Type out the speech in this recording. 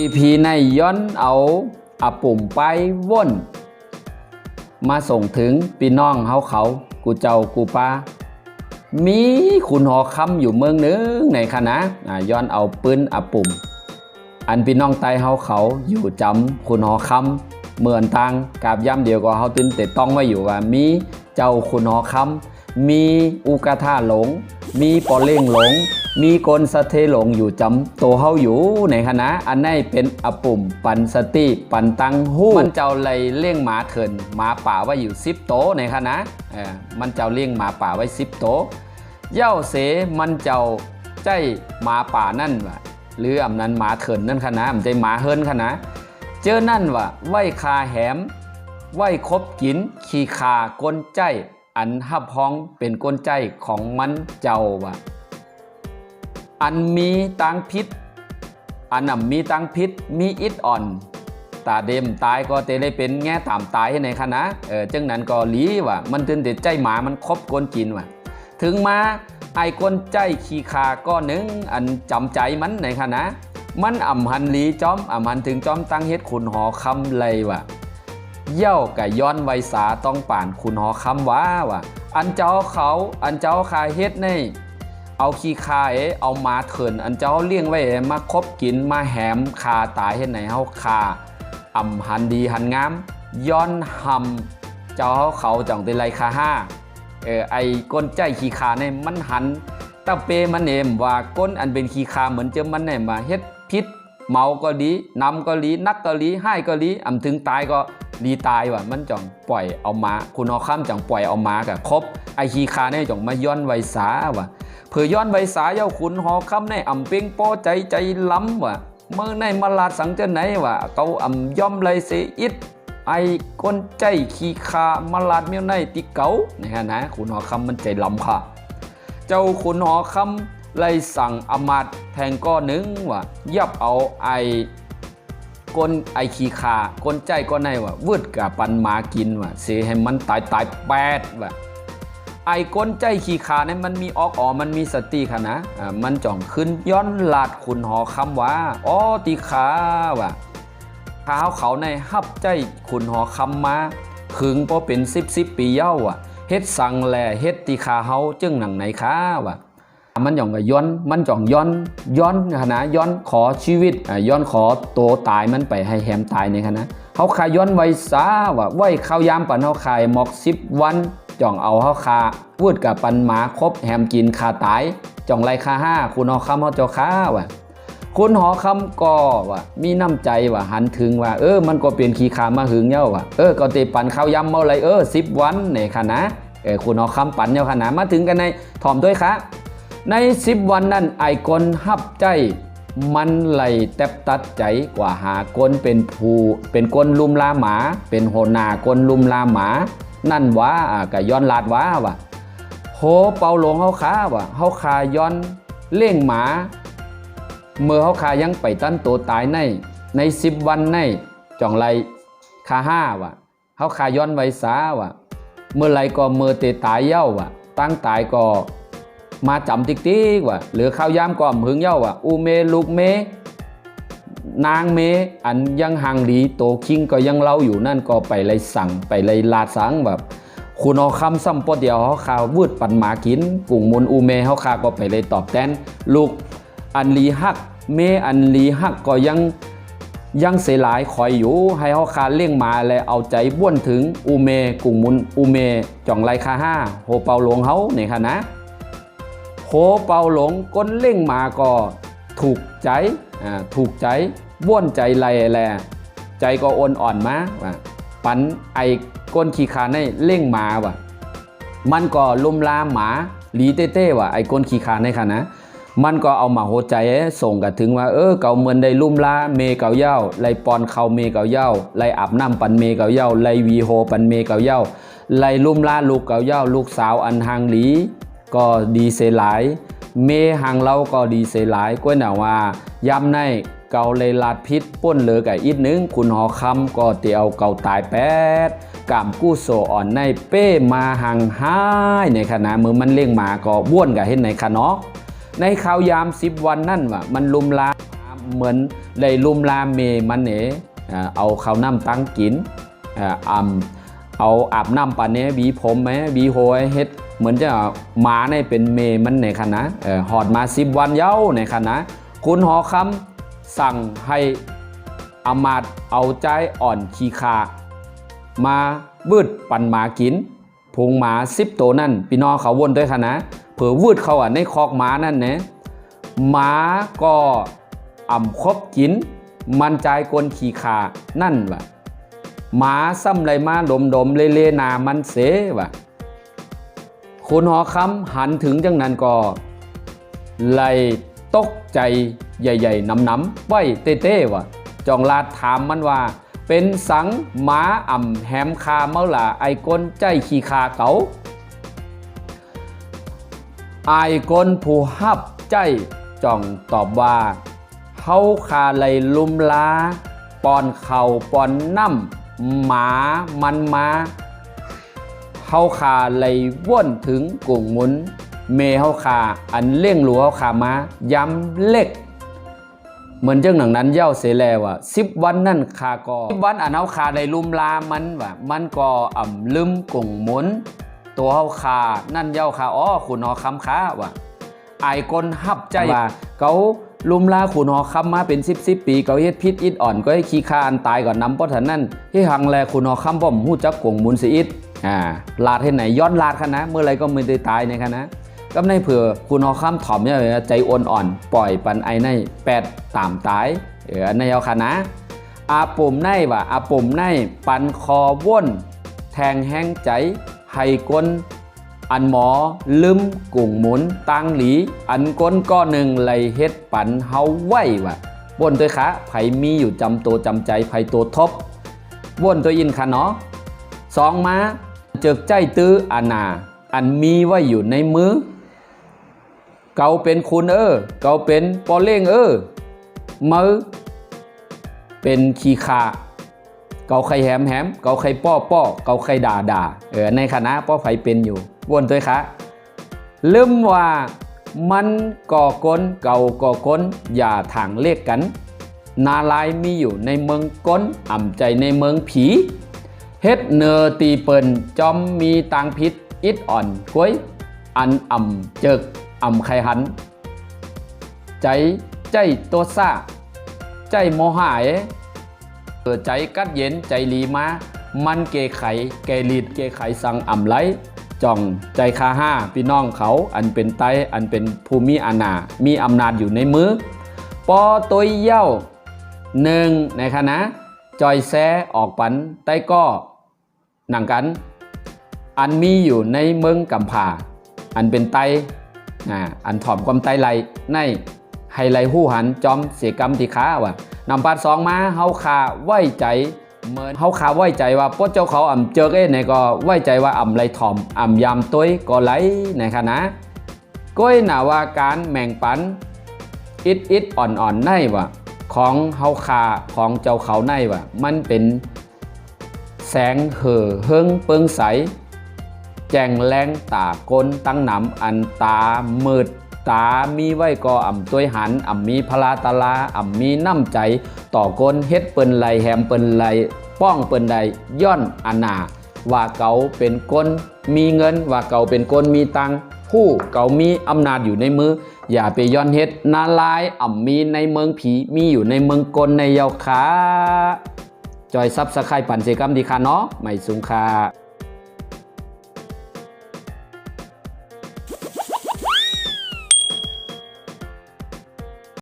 EP ในย้อนเอาปุ่มไปว่นมาส่งถึงพี่น้องเขากูเจ้ากูป้ามีขุนหอคำอยู่เมืองนึงในคณะย้อนเอาปืนปุ่มอันพี่น้องไตเขาอยู่จำขุนหอคำเหมือนตังกาบย่ำเดียวก็เขาตื่นเตะต้องไว้อยู่ว่ามีเจ้าขุนหอคำมีอุกาธาหลงมีปอเล่งหลงมีกลสะเทหลงอยู่จำโตเฮาอยู่ในคณะอันนี้เป็นปุ่มปันสติปันตังหู้มันเจ้าเลยเลี้ยงหมาเถินหมาป่าไว้อยู่10 โตในคณะมันเจ้าเลี้ยงหมาป่าไว้10 โตเย่าเสมันเจ้าใจหมาป่านั่นวะหรืออำนั้นหมาเถินนั่นคณะมันใจหมาเฮินคณะเจอนั่นวะไว้คาแหมไว้คบกินขี่ขากลใจอันหับพ้องเป็นกลใจของมันเจ้าวะอันมีตังพิษอันมีตังพิษมีอิดอ่อนตาเดมตายก็เตเลยเป็นแง่ตามตายในคณะจังนั้นก็หลีว่ะมันตื่นแต่ใจหมามันคบกลกินว่ะถึงมาไอกลใจขี้คาก็หนึ่งอันจำใจมันในคณะมันหันหลีจอมหันถึงจอมตั้งเฮ็ดขุนหอคำเลยว่ะเย่ากับย้อนไวสาต้องป่านขุนหอคำว่อันเจ้าเขาอันเจ้าคาเฮ็ดในเอาขี้คาเอามาเถินอันเจ้าเลี้ยงไว้มาคบกินมาแหมคาตายเฮ็ดไหนเฮาคาหันดีหันงามย้อนเจ้าเขาจังเป็นไรคาห้าไอ้ก้นใจขี้คาเนี่ยมันหันตะเปมันเอมว่าก้นอันเป็นขี้คาเหมือนเจอมันเนี่ยมาเฮ็ดพิษเมาก็ดีนำก็ดีนักก็ดีให้ก็ดีถึงตายก็ดีตายว่ะมันจ่องปล่อยเอามาคุณเอาข้ามจ่องปล่อยเอามากับครบไอ้ขี้คาเนี่ยจ่องมาย้อนไวสาว่ะเผื่อย้อนไวสาเย้าขุนหอคำในเปียงโป้ใจล้ำว่ะเมื่อในมาลาดสังเจนไหนว่ะเขาย่อมเลยเสียอิดไอ้ก้นใจขี้คามาลาดเมียวในติเก๋านี่ฮะนะขุนหอคำมันใจล้ำค่ะเจ้าขุนหอคำเลยสั่งมาตแทงก้อนหนึ่งว่ะยับเอาไอ้ก้นไอ้ขี้คาก้นใจก้อนในว่ะวืดกับปันหมากินว่ะเสียให้มันตายแปดว่ะไอ้ก้นใจขี้ขาเนี่ยมันมีมันมีสติค่ะนะมันจ่องขึ้นย้อนลาดขุนหอคำว่าติขาว่ะข้าวเขาในฮับใจขุนหอคำมาขึงพอเป็น10 ปีเย้าว่ะเฮ็ดสั่งแลเฮ็ดติขาเฮาจึงหนังไหนค้าว่ะมันจ่องกับย้อนมันจ่องย้อนค่ะนะย้อนขอชีวิตย้อนขอโตตายมันไปให้แหมตายในค่ะนะเขาขายย้อนไว้ซาว่ะไว้ข้าวยามปันเขาขายหมอก10 วันจ่องเอาเขาคาวูดกับปันหมาครบแหมกินคาตายจ่องไรคาห้าคุณหอคำเขาเจ้าค้าว่ะคุณหอคำก็ว่ะมีน้ำใจว่ะหันถึงว่ามันก็เปลี่ยนขี้ขามาหึงเย้าว่ะก็เตปันข้าวยำเมาไร10 วันเนี่ยค่ะนะคุณหอคำปันเย้าค่ะนะมาถึงกันในถ่อมด้วยค่ะใน10 วันนั้นไอกลฮับใจมันไหลแทบตัดใจกว่าหากลเป็นกลลุมลาหมาเป็นโหนากลลุมลาหมานั่นว่าก็ย้อนลาดว่าโหเปาหลงเขาขาว่าเขาขาย้อนเล่งหมาเมื่อเขาขายังไปตั้นตัวตายใน10 วันในจ่องไรคาห้าว่ะเขาขาย้อนไว้สาว่ะเมื่อไรก็เมื่อเตตายเย้าว่ะตั้งตายก็มาจำติ๊กว่ะหรือข้าวยามก็หึงเย้าว่ะอูเมลูกเมนางเมอันยังห่างดีโตคิงก็ยังเล่าอยู่นั่นก็ไปเลยสั่งไปเลยลาดสังแบบคุณเอาคำซ้ำปอเดียวเขาข่าววืดปันหมากินกุ่งมุนอูเมเขาข่าก็ไปเลยตอบแทนลูกอันลีฮักเมอันลีฮักก็ยังเสียหลายคอยอยู่ให้เขาข่าเลี้ยงมาเลยเอาใจบ้วนถึงอูเมกุ่งมุนอูเมจ่องไรคาห้าโหเปาหลงเขาเนี่ยค่ะนะโหเปาหลงก้นเลี้ยงมาก็ถูกใจบ้วนใจไรแลใจก็อ่อนมาว่ะปันไอก้นขี้ขาในเล่งมาว่ะมันก็ลุมลามหมาหลีเต้ว่ะไอก้นขี้ขาในค่ะนะมันก็เอามาโหใจส่งกันถึงว่าเก่าเหมือนได้ลุมลาเมเก่าเย้าไลปอนเขาเมเก่าเย้าไลอาบน้ำปันเมเก่าเย้าไลวีโฮปันเมเก่าเย้าไลลุมลาลูกเก่าเย้าลูกสาวอันหางหลีก็ดีเสหลายเมหังเล่าก็ดีเสียหลายก้วยหนาว่ายำในเกาเลยลาดพิษป้นเหลือกับอีกนึงคุณหอคำก็เตียวเกาตายแปดกามกู้โซอ่อนในเป้มาหังห้ายในขณะมือมันเลี้ยงหมาก็บ้วนกับเห็นในขะเนาะในข่าวยาม10 วันนั่นว่ะมันลุมลา เหมือนได้ลุมลาเมมันเนเอาข้าวน้ำตั้งกินเอาอาบน้ำปานเนบีผมไหมบีโหยเฮ็ดเหมือนจะหมาในเป็นเมมันในคณะหอดมา10 วันเย้าในคณะคุณหอคำสั่งให้อามาตย์เอาใจอ่อนขี้ขามาบืดปั่นหมากินพุงหมา10 ตัวนั่นพี่น้องเขาวนด้วยคณะเผื่อวืดเขาในคอกหมานั่นนะหมาก็คบกินมันใจกลขี้ขานั่นวะหมาซ้ำไรมาดมเล่นามันเสวะคุณหอคำหันถึงจังนั้นก็ไล่ตกใจใหญ่ๆน้ำไว้เต้ๆวะจองลาดถามมันว่าเป็นสังหมาแหมคาเมื่อล่ะไอ้ก้นใจขี้คาเก๋าไอ้ก้นผู้ฮับใจจ่องตอบว่าเฮาคาไลลุมลาปอนเข่าปอนน้ำหมามันมาเฮาคาไลว่นถึงกุ่งหมุนเมเฮาคาอันเลี้ยงหลัวเฮาคามาย้ำเล็กเหมือนจังหนังนั้นเย้าเสแลว่า10 วันนั่นคาก็10 วันอันเฮาคาได้ลุมลามันว่ามันก็ลืมกุ่งหมุนตัวเฮาคานั่นเย้าคาคุณหอคำค้าว่าไอ้คนฮับใจว่าเขาลุมลาขุนหอคำมาเป็น10 ปีเขาเฮ็ดพิษอิดอ่อนก็ให้ขี้คาอันตายก่อนนำเพราะฉะนั้นที่หังแลขุนหอคำบ่มหู้จักกงมุนสิอิดลาดให้ไหนย้อนลาดคณะเมื่อไรก็ไม่ได้ตายในคณะก็ในเผื่อขุนหอคำถ่อมเนี่ยใจอ่อนปล่อยปันไอใน8ตามตายในเอาคณะอาปุ่มในว่าอาปุ่มในปันคอว่นแทงแห้งใจให้ก้นอันหมอลืมกุ่งหมุนตังหลีอันก้นก็หนึ่งไหลเฮ็ดปันเฮาไว้ว่ะบนตัวขาไผมีอยู่จำตัวจำใจไผตัวทบบนตัวอินค่ะเนาะ2มาเจิกใจตื้ออันมีไว้อยู่ในมือเกาเป็นคุณเกาเป็นปอเล่งมือเป็นขี้ขาเกาไข่แหมเกาไข่ป้อเกาไข่ด่าในคณะป้อไผเป็นอยู่วนตัวค่ะลืมว่ามันก่อกลเก่าก่อกลอย่าถางเลขกันนาลายมีอยู่ในเมืองก้นใจในเมืองผีเฮ็ดเนอตีเปิลจอมมีตังพิษอิดอ่อนก้วยอันเจิกไข่หันใจตัวซ่าใจโมหายใจกัดเย็นใจลีมามันเกไข่เกลีดเกไข่สังไหลจ่องใจคาห้าพี่น้องเขาอันเป็นไตอันเป็นภูมิมีอำนาจอยู่ในมือปอตัวเย้า1ในคณะจอยแซออกปันไตก็หนังกันอันมีอยู่ในเมืองกำผาอันเป็นไตอันถ่อมความไตไหลในไฮไลหู้หันจอมเสียกรรมที่ค้าว่ะนำปัด2มาเฮาคาไว้ใจเหมือนเฮาคาไว้ใจว่าพวกเจ้าเขาเจอไหนก็ไว้ใจว่าไรถ่อมยามต้วยก็ไหลในคณะก้อยหนาว่าการแมงปันอิดอ่อนในว่ะของเฮาคาของเจ้าเขาในว่ะมันเป็นแสงเห่อเฮิงเปิงใสแจงแรงตากลตั้งหนำอันตามืดตามีไว้ก็ตัวหันมีพลาตาลามีน้ำใจต่อกลเฮ็ดเปิ้นไหลแหมเปิ้นไหลป้องเปิ้นใดย้อนว่าเกาเป็นคนมีเงินว่าเกาเป็นคนมีตังผู้เกามีอำนาจอยู่ในมืออย่าไปย้อนเฮ็ดนาลายมีในเมืองผีมีอยู่ในเมืองกลในเยาขาจอยซับสไครปั่นเสกรรมดีค่ะเนาะไม่สูงค่ะ